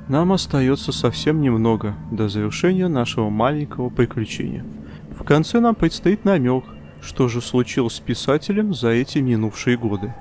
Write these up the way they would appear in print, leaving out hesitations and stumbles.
Нам остается совсем немного до завершения нашего маленького приключения. В конце нам предстоит намек, что же случилось с писателем за эти минувшие годы.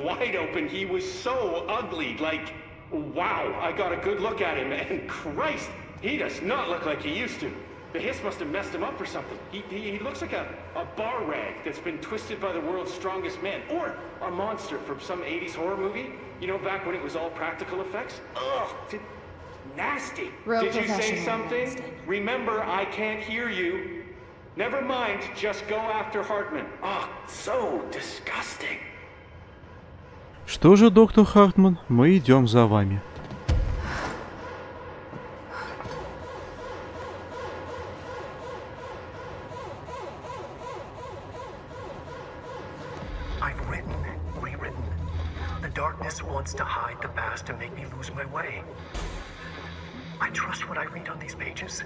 Wide open. He was so ugly. Like, wow, I got a good look at him, and Christ, he does not look like he used to. The hiss must have messed him up or something. He looks like a bar rag that's been twisted by the world's strongest man, or a monster from some 80s horror movie. You know, back when it was all practical effects? Ugh, nasty. Did you say something? Remember, I can't hear you. Never mind, just go after Hartman. Oh, so disgusting. Что же, доктор Хартман, мы идем за вами. I've written, rewritten. The darkness wants to hide the past to make me lose my way. I trust what I read on these pages.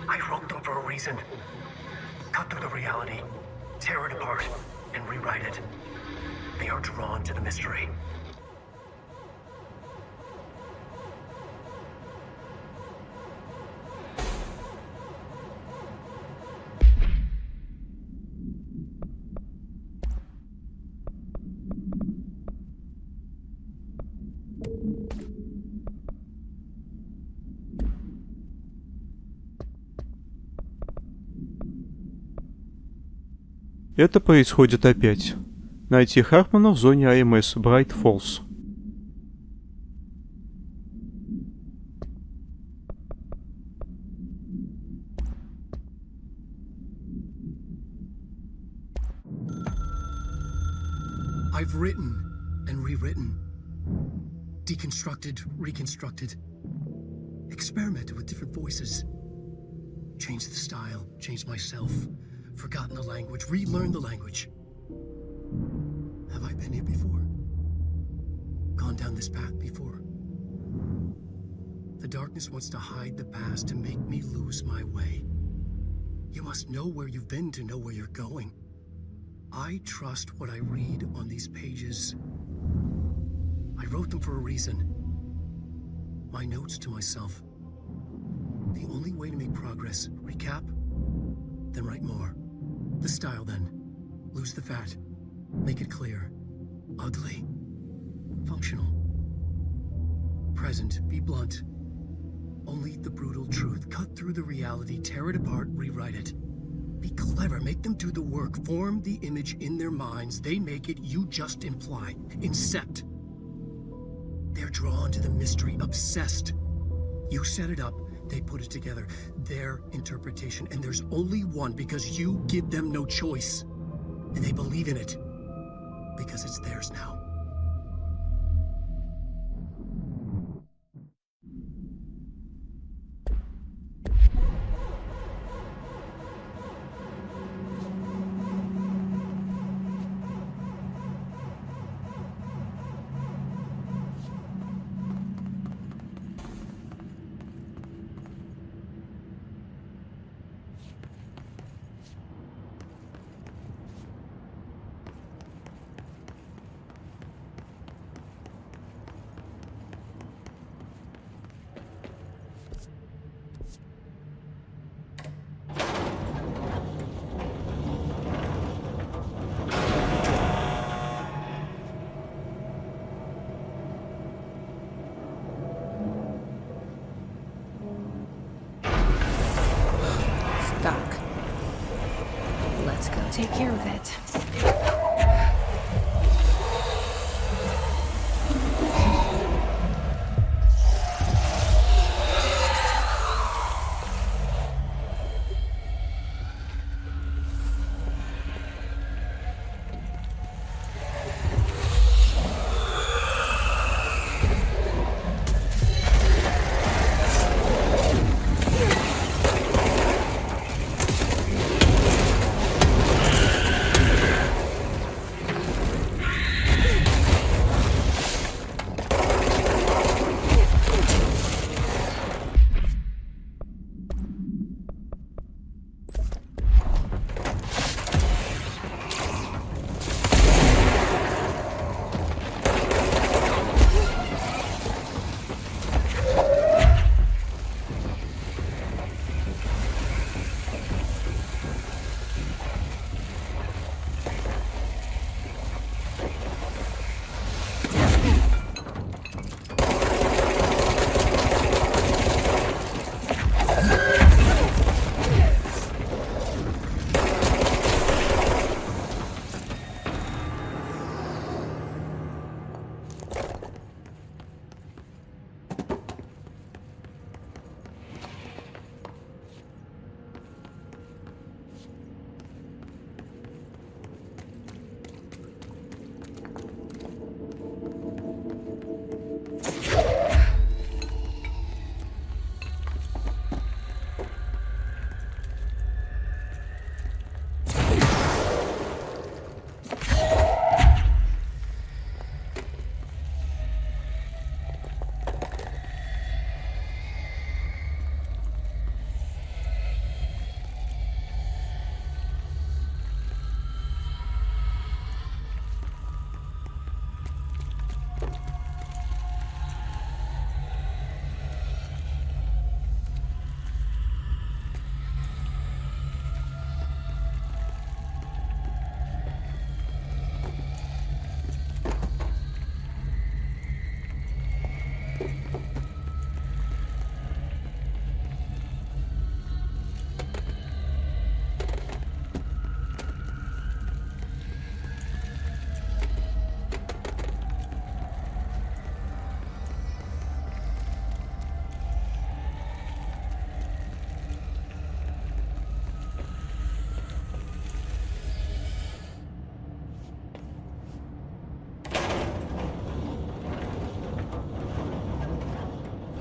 I wrote them for a reason. Cut through the reality, tear it apart, and rewrite it. They are drawn to the mystery. Это происходит опять. Найти Хартмана в зоне АМС Брайт Фоллс. I've written and rewritten, deconstructed, reconstructed, experimented with different voices, changed the style, changed myself, forgotten the language, relearned the language. Have I been here before? Gone down this path before? The darkness wants to hide the past to make me lose my way. You must know where you've been to know where you're going. I trust what I read on these pages. I wrote them for a reason. My notes to myself. The only way to make progress, recap, then write more. The style then. Lose the fat. Make it clear. Ugly. Functional. Present. Be blunt. Only the brutal truth. Cut through the reality. Tear it apart. Rewrite it. Be clever. Make them do the work. Form the image in their minds. They make it. You just imply. Incept. They're drawn to the mystery. Obsessed. You set it up. They put it together. Their interpretation. And there's only one because you give them no choice. And they believe in it. Because it's theirs now. Doc. Let's go take care of it.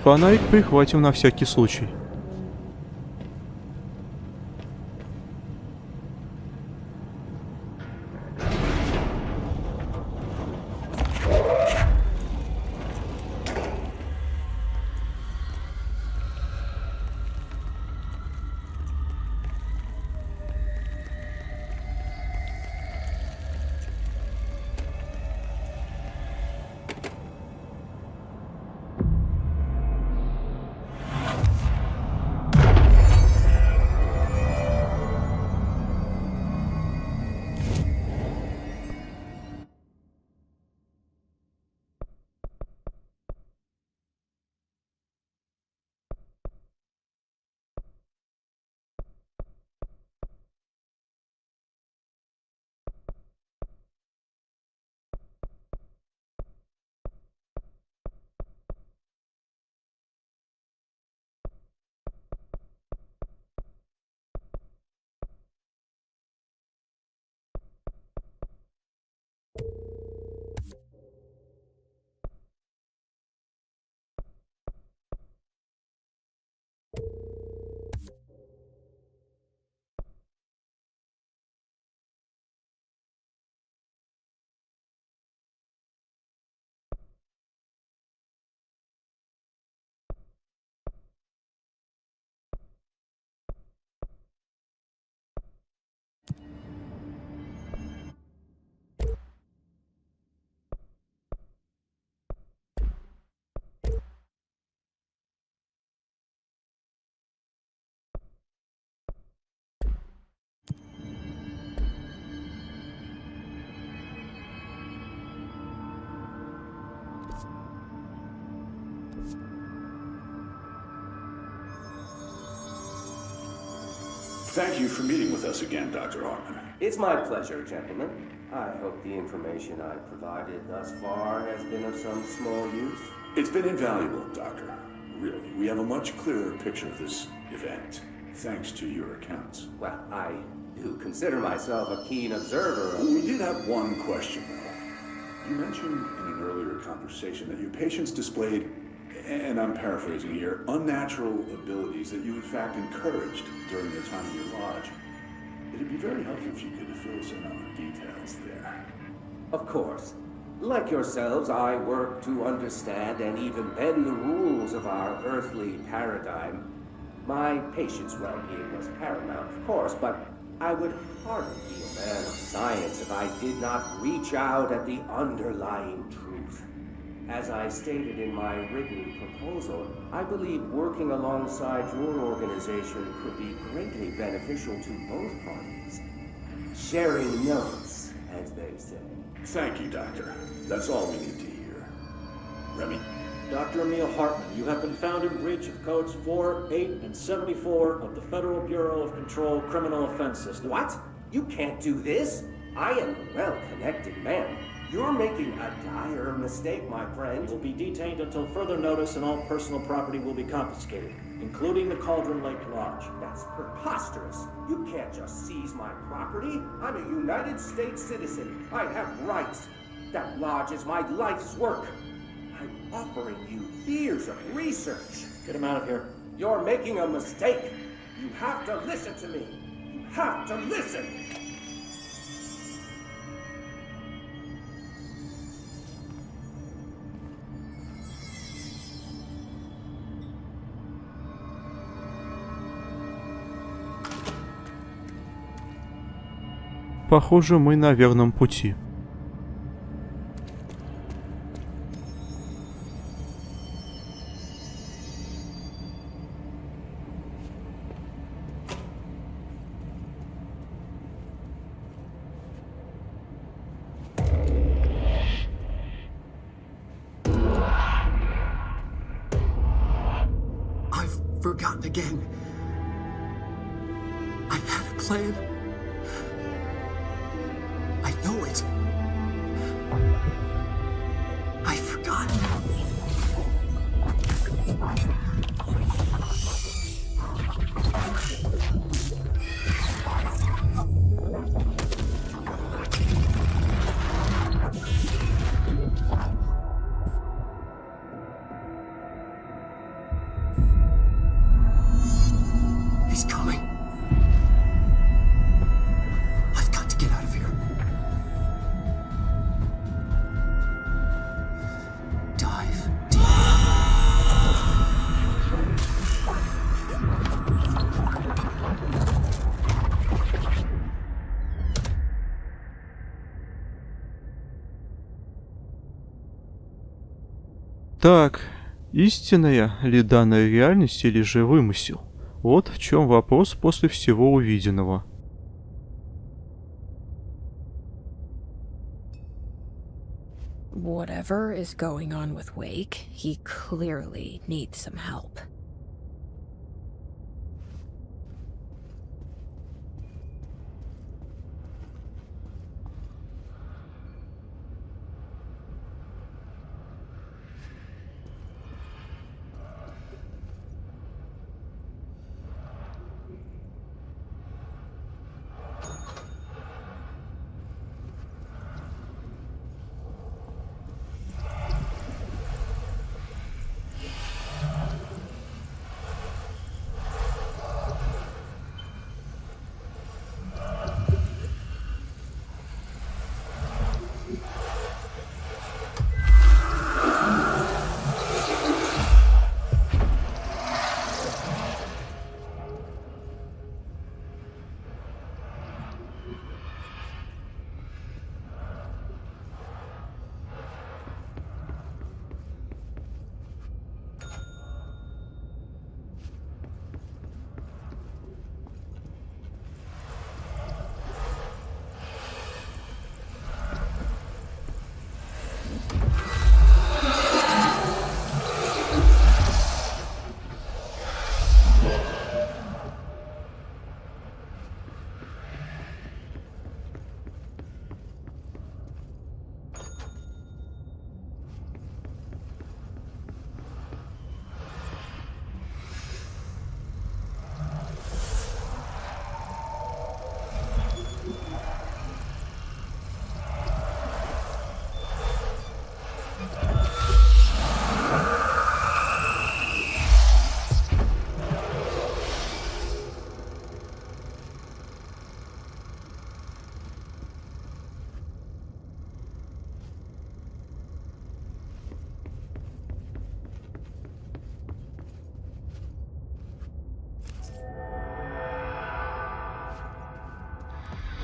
Фонарик прихватим на всякий случай. Thank you for meeting with us again, Dr. Hartman. It's my pleasure, gentlemen. I hope the information I've provided thus far has been of some small use. It's been invaluable, Doctor. Really, we have a much clearer picture of this event, thanks to your accounts. Well, I do consider myself a keen observer of... We did have one question, though. You mentioned in an earlier conversation that your patients displayed, and I'm paraphrasing here, unnatural abilities that you in fact encouraged during their time in your lodge. It'd be very helpful if you could fill us in on the details there. Of course. Like yourselves, I work to understand and even bend the rules of our earthly paradigm. My patients' well-being was paramount, of course, but I would hardly be a man of science if I did not reach out at the underlying truth. As I stated in my written proposal, I believe working alongside your organization could be greatly beneficial to both parties. Sharing notes, as they say. Thank you, Doctor. That's all we need to hear. Remy? Dr. Emil Hartman, you have been found in breach of codes 4, 8, and 74 of the Federal Bureau of Control Criminal Offense System. What? You can't do this. I am a well-connected man. You're making a dire mistake, my friend. You will be detained until further notice and all personal property will be confiscated, including the Cauldron Lake Lodge. That's preposterous. You can't just seize my property. I'm a United States citizen. I have rights. That lodge is my life's work. I'm offering you years of research. Get him out of here. You're making a mistake. You have to listen to me. You have to listen. Похоже, мы на верном пути. I've forgotten again. I had a plan. I know it. I've forgotten. Так, истинная ли данная реальность или же вымысел? Вот в чем вопрос после всего увиденного. Whatever is going on with Wake, he clearly needs some help.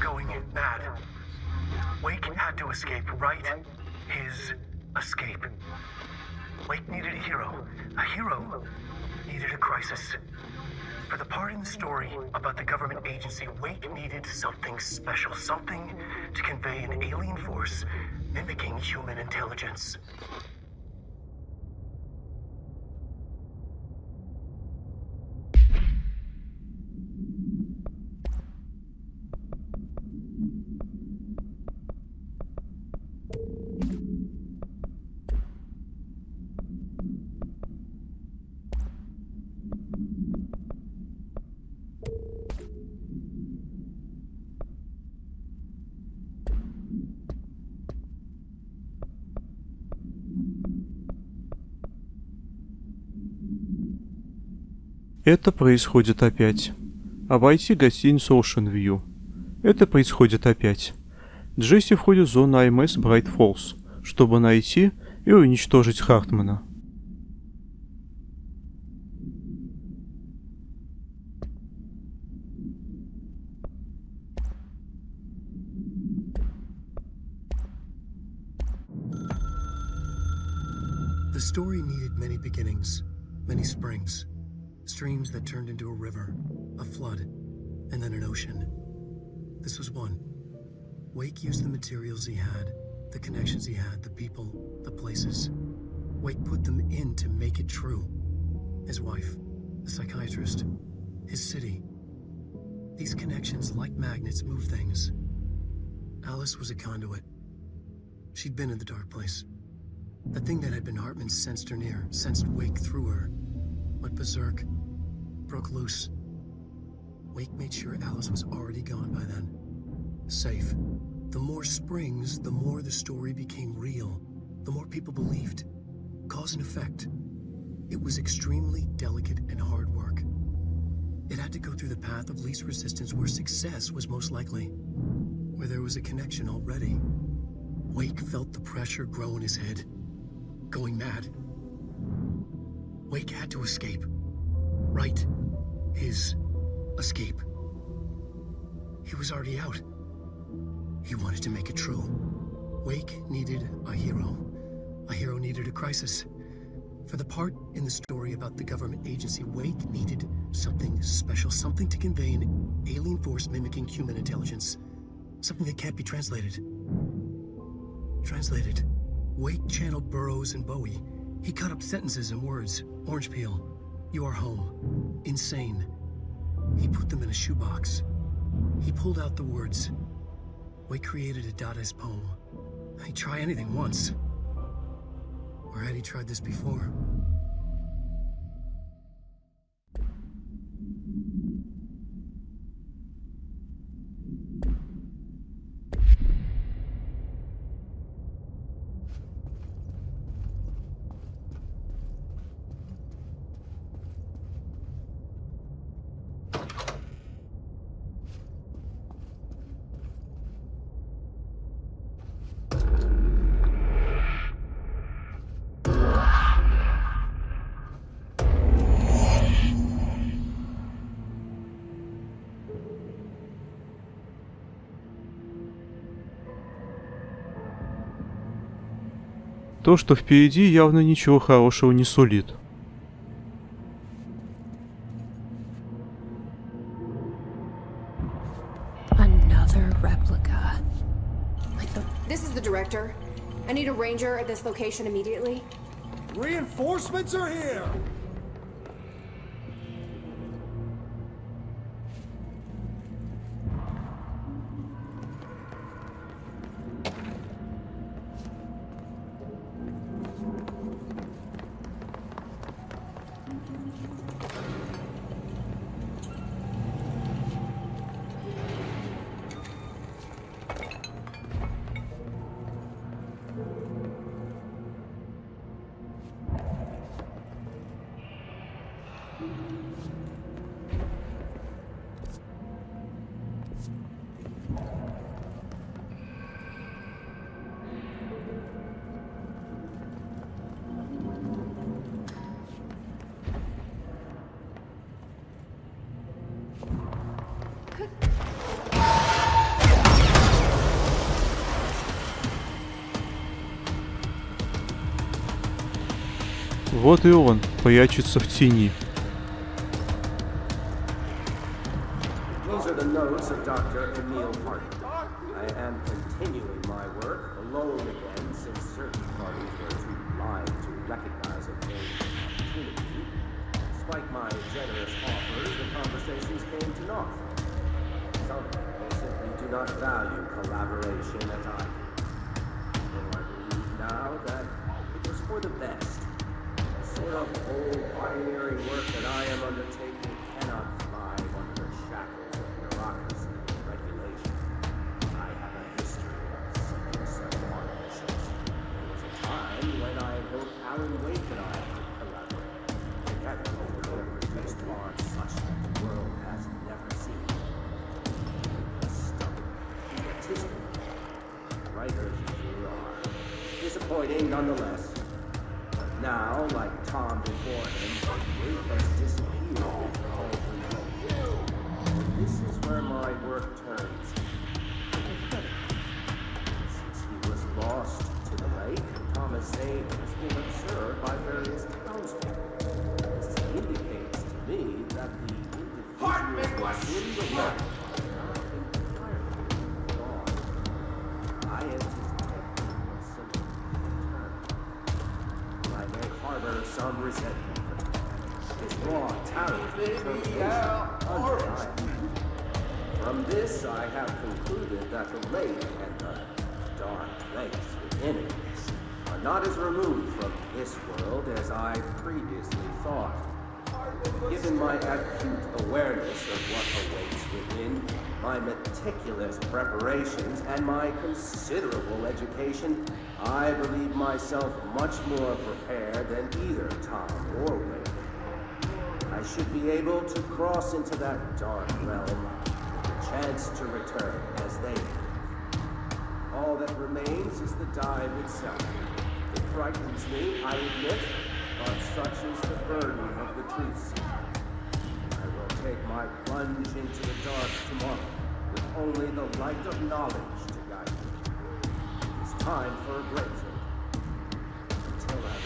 Going mad. Wake had to escape, right? His escape. Wake needed a hero. A hero needed a crisis. For the part in the story about the government agency, Wake needed something special, something to convey an alien force mimicking human intelligence. Это происходит опять. Обойти гостиницу Ocean View. Это происходит опять. Джесси входит в зону АМС Bright Falls, чтобы найти и уничтожить Хартмана. The story needed many beginnings, many springs. Streams that turned into a river, a flood, and then an ocean. This was one. Wake used the materials he had, the connections he had, the people, the places. Wake put them in to make it true. His wife, the psychiatrist, his city. These connections, like magnets, move things. Alice was a conduit. She'd been in the dark place. The thing that had been Hartman sensed her near, sensed Wake through her. Went berserk, broke loose. Wake made sure Alice was already gone by then. Safe. The more springs, the more the story became real. The more people believed. Cause and effect. It was extremely delicate and hard work. It had to go through the path of least resistance where success was most likely. Where there was a connection already. Wake felt the pressure grow in his head. Going mad. Wake had to escape. Right. His escape. He was already out. He wanted to make it true. Wake needed a hero. A hero needed a crisis. For the part in the story about the government agency, Wake needed something special, something to convey an alien force mimicking human intelligence. Something that can't be translated. Translated. Wake channeled Burroughs and Bowie. He cut up sentences and words. Orange peel. You are home. Insane. He put them in a shoebox. He pulled out the words. Wake created a Dadaist poem. He'd try anything once. Or had he tried this before? То, что впереди, явно ничего хорошего не сулит. Another replica. This is the director. I need a ranger at this location immediately. Reinforcements are here! Вот и он прячется в тени. Those are the notes of Dr. Emil Hart. I am continuing my work alone again since certain parties were too blind to recognize a gain opportunity. Despite my generous offers, the conversations came to naught. Some people simply do not value collaboration as I do. Though I believe now that it was for the best. The sort of old pioneering work that I am undertaking cannot thrive under the shackles of bureaucracy and regulation. I have a history of setting such partnerships. There was a time when I hoped Alan Wake and I could collaborate. Together we would have produced art such that the world has never seen. A stubborn, egotistic writers usually are. Disappointing nonetheless. Now, like Tom before him, Wake has disappeared into all control. This is where my work turns pathetic. Since he was lost to the lake, Thomas Zane has been observed by various townspeople. This indicates to me that the individuals in the lake are not entirely gone. I anticipate some return. I may harbor some resentment for him. His raw talent and determination undeniable. From this, I have concluded that the lake and the dark place within it are not as removed from this world as I previously thought. Given my acute awareness of what awaits within, my meticulous preparations, and my considerable education, I believe myself much more prepared than either Tom or Wake. I should be able to cross into that dark realm with a chance to return as they did. All that remains is the dive itself. It frightens me, I admit, but such is the burden of the truth seeker. I will take my plunge into the dark tomorrow with only the light of knowledge to guide me. It is time for a breakthrough. Until then.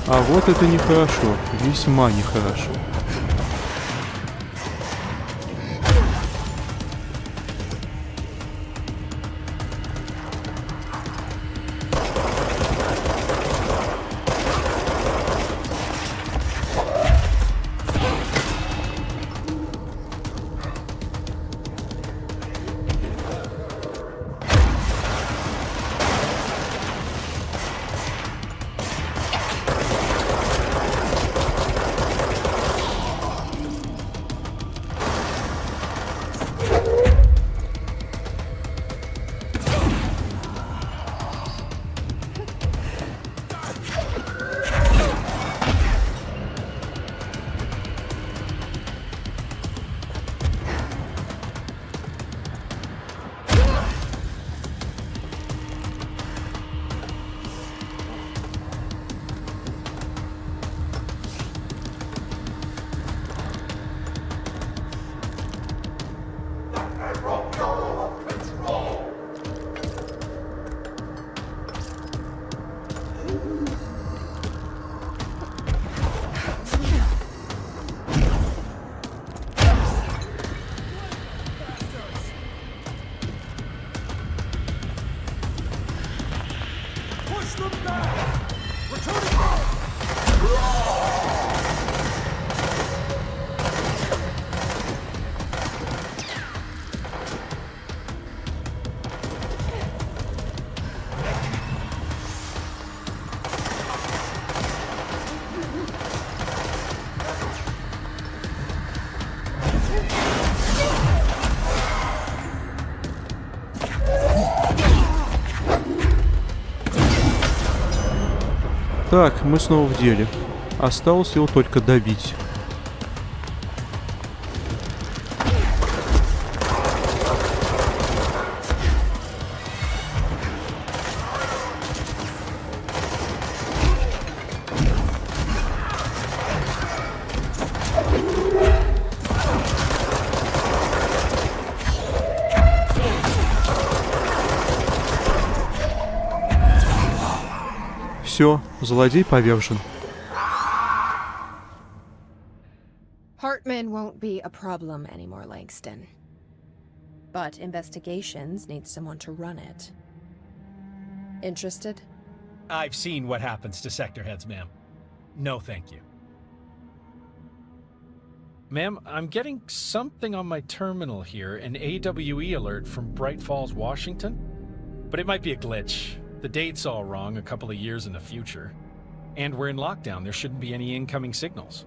А вот это нехорошо, весьма нехорошо. Так, мы снова в деле. Осталось его только добить. Все, злодей повержен. Hartman won't be a problem anymore, Langston. But investigations need someone to run it. Interested? I've seen what happens to sector heads, ma'am. No, thank you. Ma'am, I'm getting something on my terminal here, an AWE alert from Bright Falls, Washington. But it might be a glitch. The date's all wrong, a couple of years in the future. And we're in lockdown, there shouldn't be any incoming signals.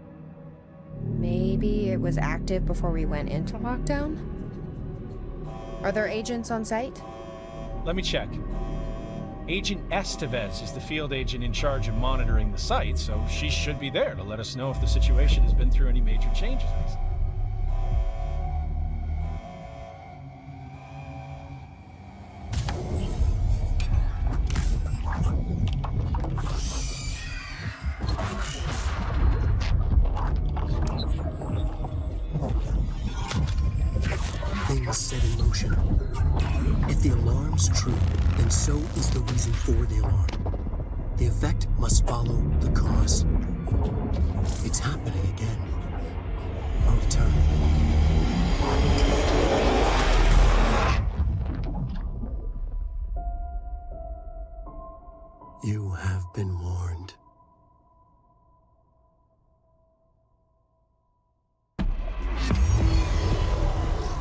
Maybe it was active before we went into lockdown? Are there agents on site? Let me check. Agent Estevez is the field agent in charge of monitoring the site, so she should be there to let us know if the situation has been through any major changes recently. Things set in motion. If the alarm's true, then so is the reason for the alarm. The effect must follow the cause. It's happening again. A return. You have been warned.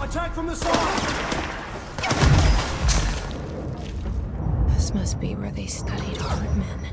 Attack from the side! This must be where they studied Hardman.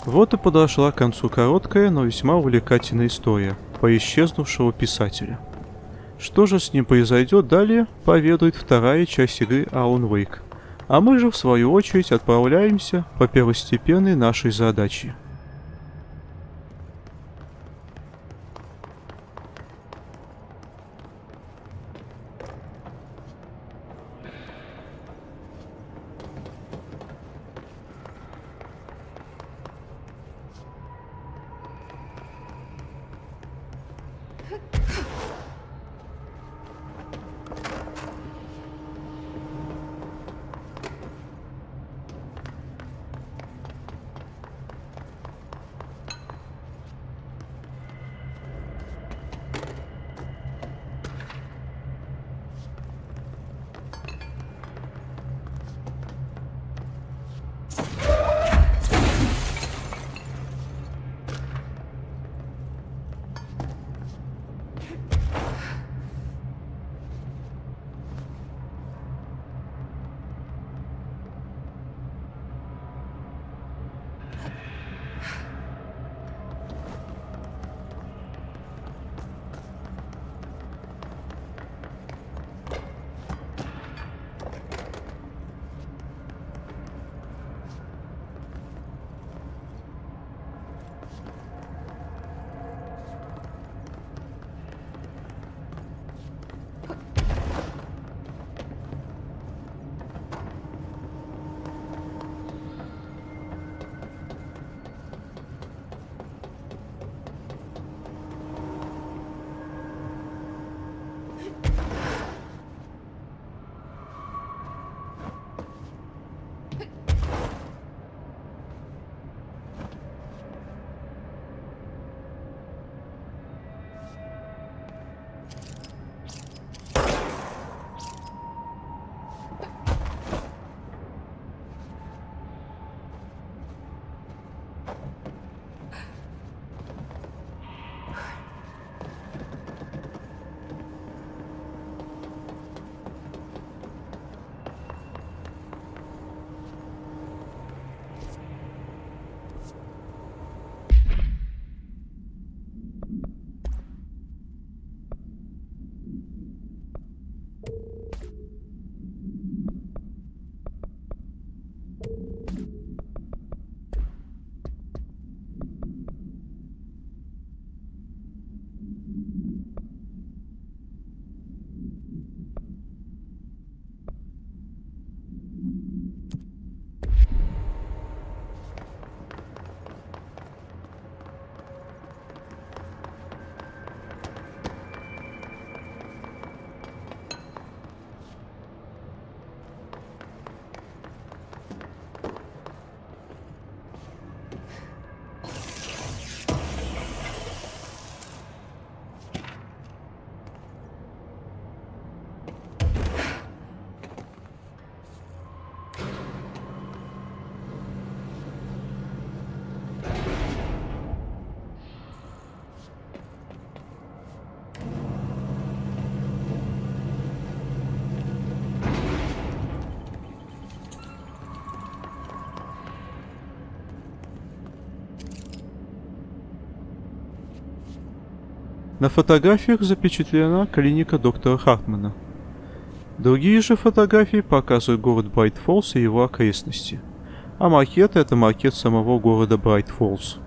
Вот и подошла к концу короткая, но весьма увлекательная история про исчезнувшего писателя. Что же с ним произойдет далее, поведает вторая часть игры Alan Wake. А мы же в свою очередь отправляемся по первостепенной нашей задаче. На фотографиях запечатлена клиника доктора Хартмана. Другие же фотографии показывают город Брайт-Фоллс и его окрестности. А макет — это макет самого города Брайт-Фоллс.